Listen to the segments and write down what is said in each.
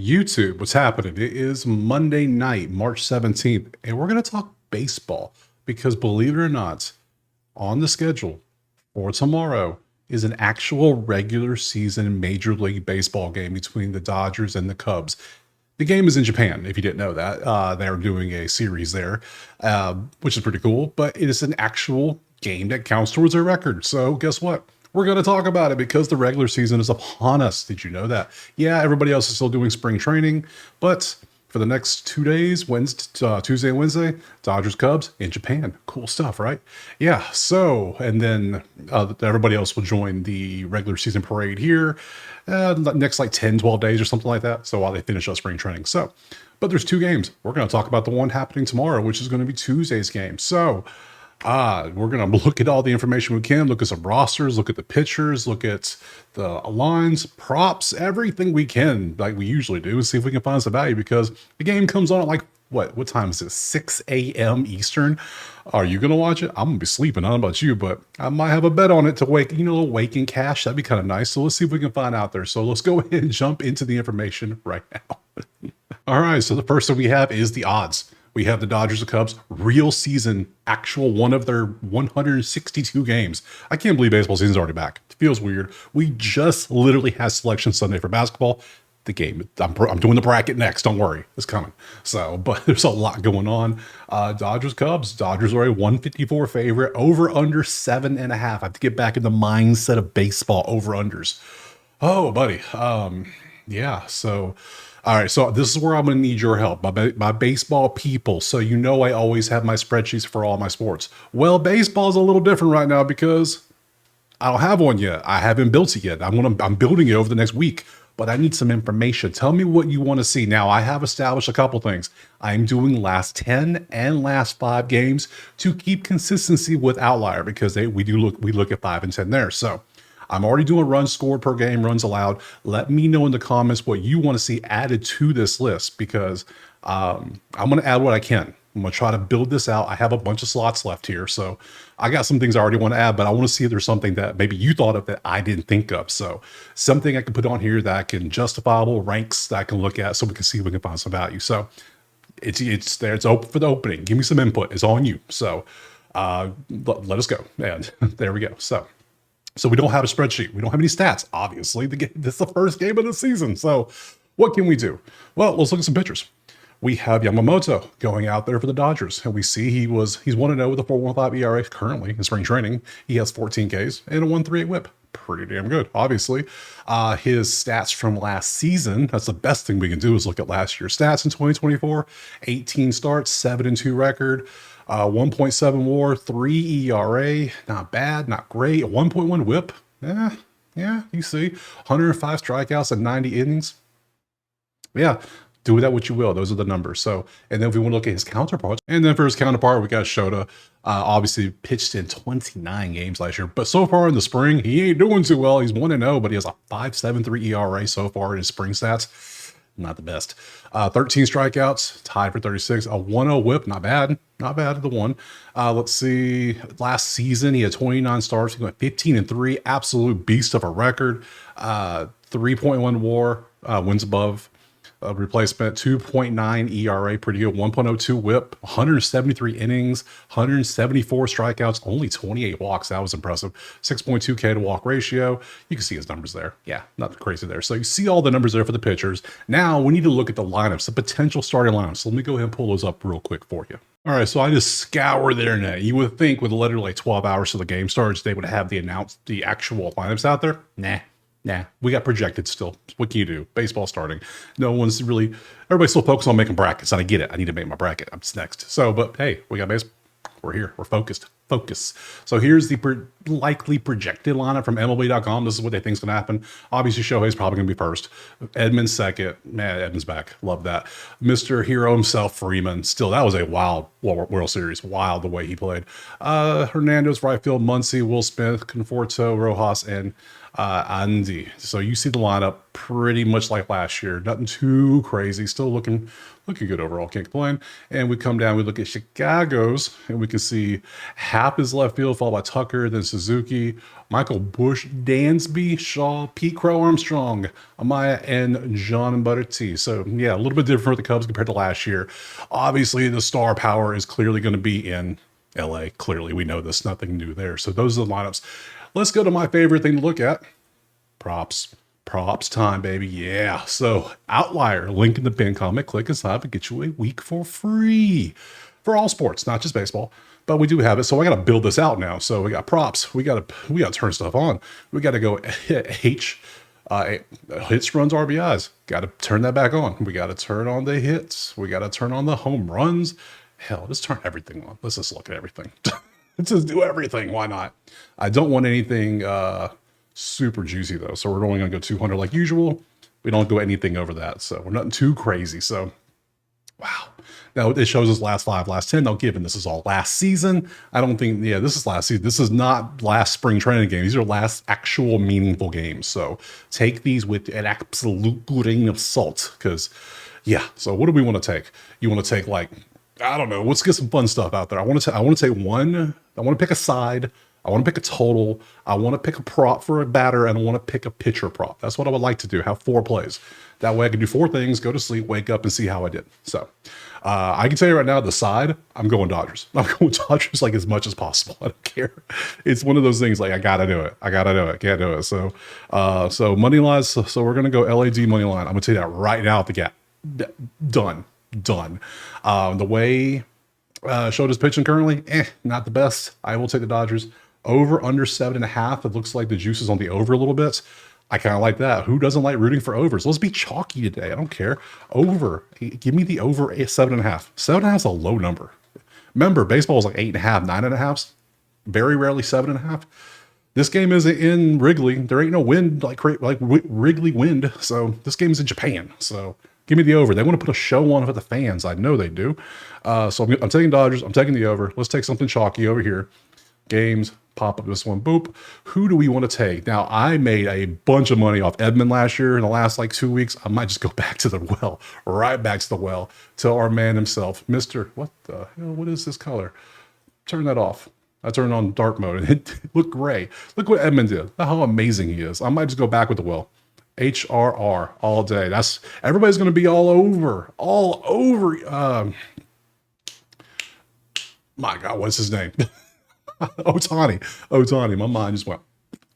YouTube, what's happening? It is Monday night, March 17th, and we're going to talk baseball because believe it or not, on the schedule for tomorrow is an actual regular season Major League Baseball game between the Dodgers and the Cubs. The game is in Japan, if you didn't know that. They're doing a series there, which is pretty cool, but it is an actual game that counts towards their record. So guess what? We're going to talk about it because the regular season is upon us. Did you know that? Yeah, everybody else is still doing spring training, but for the next 2 days, Tuesday and Wednesday, Dodgers Cubs in Japan. Cool stuff, right? Yeah. So, and then everybody else will join the regular season parade here next like 10, 12 days or something like that. So while they finish up spring training. So, but there's two games. We're going to talk about the one happening tomorrow, which is going to be Tuesday's game. So, we're going to look at all the information we can, look at some rosters, look at the pitchers, look at the lines, props, everything we can, like we usually do, and see if we can find some value because the game comes on at like, what time is it? 6 a.m. Eastern. Are you going to watch it? I'm going to be sleeping. I don't know about you, but I might have a bet on it to wake in cash. That'd be kind of nice. So let's see if we can find out there. So let's go ahead and jump into the information right now. All right. So the first thing we have is the odds. We have the Dodgers and Cubs real season, actual one of their 162 games. I can't believe baseball season's already back. It feels weird. We just literally had Selection Sunday for basketball. The game, I'm doing the bracket next. Don't worry, it's coming. So, but there's a lot going on. Dodgers Cubs. Dodgers are a 154 favorite. Over under 7.5. I have to get back in the mindset of baseball over unders. Oh, buddy. Yeah. So. All right, so this is where I'm going to need your help, my baseball people. So you know I always have my spreadsheets for all my sports. Well, baseball's a little different right now because I don't have one yet. I haven't built it yet. I'm building it over the next week, but I need some information. Tell me what you want to see. Now, I have established a couple things. I'm doing last 10 and last 5 games to keep consistency with outlier because we look at 5 and 10 there. So I'm already doing runs scored per game, runs allowed. Let me know in the comments what you want to see added to this list because I'm going to add what I can. I'm going to try to build this out. I have a bunch of slots left here. So I got some things I already want to add, but I want to see if there's something that maybe you thought of that I didn't think of. So something I can put on here that can justifiable ranks that I can look at so we can see if we can find some value. So it's there. It's open for the opening. Give me some input. It's on you. So let us go. And there we go. So we don't have a spreadsheet. We don't have any stats. Obviously, this is the first game of the season. So what can we do? Well, let's look at some pitchers. We have Yamamoto going out there for the Dodgers, and we see he's 1-0 with a 4.15 ERA currently in spring training. He has 14 Ks and a 1.38 WHIP. Pretty damn good, obviously. His stats from last season, that's the best thing we can do is look at last year's stats in 2024. 18 starts, 7-2 record. 1.7 WAR, 3 ERA, not bad, not great. 1.1 WHIP, yeah, you see. 105 strikeouts and 90 innings. Yeah, do with that what you will. Those are the numbers. So, and then if we want to look at his counterparts, and then for his counterpart, we got Shota. Obviously pitched in 29 games last year, but so far in the spring, he ain't doing too well. He's 1-0, but he has a 5.73 ERA so far in his spring stats. Not the best. 13 strikeouts, tied for 36. A 1.0 WHIP, not bad. Not bad at the one. Let's see. Last season, he had 29 starts. He went 15-3. Absolute beast of a record. 3.1 WAR, wins above replacement. 2.9 ERA, pretty good. 1.02 WHIP. 173 innings. 174 strikeouts. Only 28 walks. That was impressive. 6.2 K to walk ratio. You can see his numbers there. Yeah, nothing crazy there. So you see all the numbers there for the pitchers. Now we need to look at the lineups, the potential starting lineups. So let me go ahead and pull those up real quick for you. All right, so I just scoured the internet. You would think with literally like 12 hours till the game starts, they would have the actual lineups out there. Nah, we got projected still. What can you do? Baseball starting. No one's really, everybody's still focused on making brackets. And I get it. I need to make my bracket. I'm next. So, but hey, we got baseball. We're here. We're focused. Focus. So here's the likely projected lineup from MLB.com. This is what they think is going to happen. Obviously, Shohei's probably going to be first. Edmonds second. Man, Edmonds back. Love that. Mr. Hero himself, Freeman. Still, that was a wild World Series. Wild the way he played. Hernandez, right field. Muncy, Will Smith, Conforto, Rojas, and Andy. So you see the lineup pretty much like last year. Nothing too crazy. Still looking good overall. Can't complain. And we come down. We look at Chicago's, and we can see Happ is left field, followed by Tucker, then Suzuki, Michael Bush, Dansby, Shaw, Pete Crow Armstrong, Amaya, and John Butter T. So yeah, a little bit different for the Cubs compared to last year. Obviously, the star power is clearly going to be in LA. Clearly, we know this. Nothing new there. So those are the lineups. Let's go to my favorite thing to look at. Props. Props time, baby. Yeah. So outlier, link in the pin comment, click inside to get you a week for free for all sports, not just baseball. But we do have it. So I got to build this out now. So we got props. We got to turn stuff on. We got to go hits, runs, RBIs. Got to turn that back on. We got to turn on the hits. We got to turn on the home runs. Hell, let's turn everything on. Let's just look at everything. Let's just do everything. Why not? I don't want anything super juicy though. So we're only going to go 200 like usual. We don't go anything over that. So we're nothing too crazy. So, wow. Now it shows us last 5, last 10. Now, given this is all last season, I don't think, yeah, this is last season. This is not last spring training game. These are last actual meaningful games. So take these with an absolute grain of salt because, yeah. So what do we want to take? You want to take like, I don't know. Let's get some fun stuff out there. I want to take one. I want to pick a side. I want to pick a total. I want to pick a prop for a batter, and I want to pick a pitcher prop. That's what I would like to do. Have 4 plays. That way I can do 4 things, go to sleep, wake up, and see how I did. So I can tell you right now, the side, I'm going Dodgers. I'm going Dodgers like as much as possible. I don't care. It's one of those things like I gotta do it. I gotta do it. Can't do it. So so money lines. So we're gonna go LAD money line. I'm gonna tell you that right now at the gap. Done. The way showed his pitching currently, not the best. I will take the Dodgers. Over under 7.5. It looks like the juice is on the over a little bit. I kind of like that. Who doesn't like rooting for overs? Let's be chalky today. I don't care. Over. Give me the over 7.5. 7.5 is a low number. Remember, baseball is like 8.5, 9.5. Very rarely 7.5. This game isn't in Wrigley. There ain't no wind like Wrigley wind. So this game is in Japan. So give me the over. They want to put a show on for the fans. I know they do. So I'm taking Dodgers. I'm taking the over. Let's take something chalky over here. Games. Pop up this one. Boop. Who do we want to take? Now, I made a bunch of money off Edmund last year in the last like 2 weeks. I might just go back to the well. Right back to the well. Tell our man himself, Mr. What the hell? What is this color? Turn that off. I turned on dark mode and it looked gray. Look what Edmund did. How amazing he is. I might just go back with the well. HRR all day. That's everybody's going to be all over. My God, what's his name? Otani. My mind just went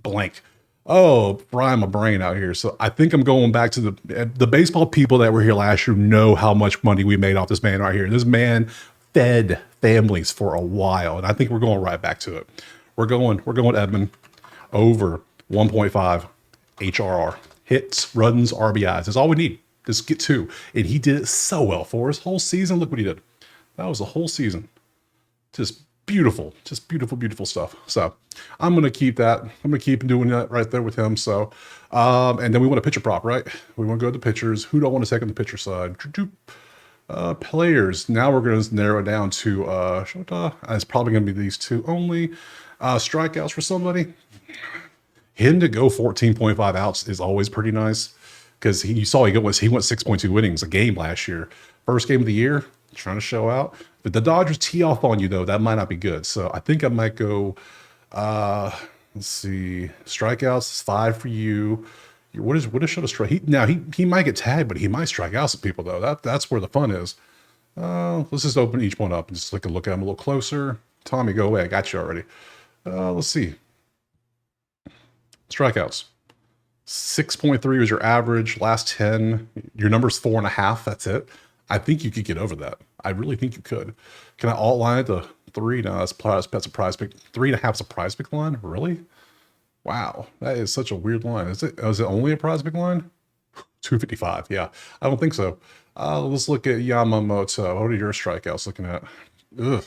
blank. Oh, frying my brain out here. So I think I'm going back to the baseball people that were here last year know how much money we made off this man right here. This man fed families for a while, and I think we're going right back to it. We're going Edmund over 1.5 HRR. Hits, runs, RBIs. That's all we need. Just get 2. And he did it so well for his whole season. Look what he did. That was a whole season. Just beautiful stuff. So I'm going to keep that. I'm going to keep doing that right there with him. So, and then we want a pitcher prop, right? We want to go to the pitchers. Who do I want to take on the pitcher side? Players. Now we're going to narrow it down to, it's probably going to be these 2 only. Strikeouts for somebody. Him to go 14.5 outs is always pretty nice because he went 6.2 innings a game last year. First game of the year, trying to show out. But the Dodgers tee off on you, though. That might not be good. So I think I might go, let's see, strikeouts, 5 for you. What is should a strike? He might get tagged, but he might strike out some people, though. That's where the fun is. Let's just open each one up and just take a look at them a little closer. Tommy, go away. I got you already. Let's see. Strikeouts. 6.3 was your average. Last 10, your number's 4.5. That's it. I think you could get over that. I really think you could. Can I outline it to 3? No, that's a prize pick. 3.5 is a prize pick line? Really? Wow. That is such a weird line. Is it only a prize pick line? 255. Yeah. I don't think so. Let's look at Yamamoto. What are your strikeouts looking at? Ugh.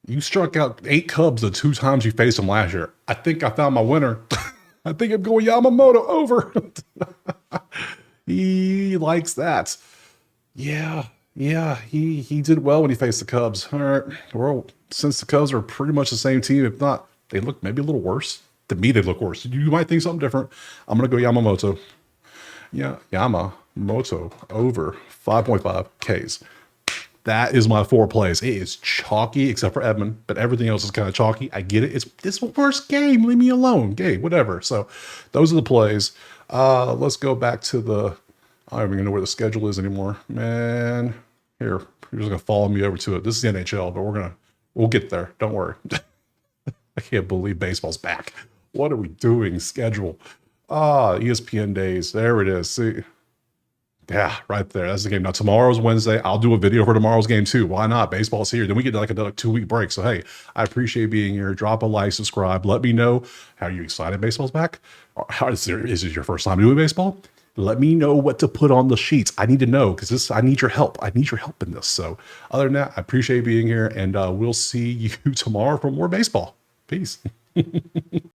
You struck out 8 Cubs the 2 times you faced them last year. I think I found my winner. I think I'm going Yamamoto over. He likes that. Yeah, he did well when he faced the Cubs. All right, well, since the Cubs are pretty much the same team, if not, they look maybe a little worse. To me, they look worse. You might think something different. I'm going to go Yamamoto. Yeah, Yamamoto over 5.5 Ks. That is my 4 plays. It is chalky, except for Edmund, but everything else is kind of chalky. I get it. It's this first game. Leave me alone. Game, whatever. So those are the plays. Let's go back to the, I don't even know where the schedule is anymore. Man, here, you're just gonna follow me over to it. This is the NHL, but we'll get there. Don't worry. I can't believe baseball's back. What are we doing? Schedule. ESPN days. There it is. See. Yeah, right there. That's the game. Now, tomorrow's Wednesday. I'll do a video for tomorrow's game too. Why not? Baseball's here. Then we get like another 2-week break. So, hey, I appreciate being here. Drop a like, subscribe. Let me know how you excited baseball's back. Or is it your first time doing baseball? Let me know what to put on the sheets. I need to know because I need your help. I need your help in this. So, other than that, I appreciate being here, and we'll see you tomorrow for more baseball. Peace.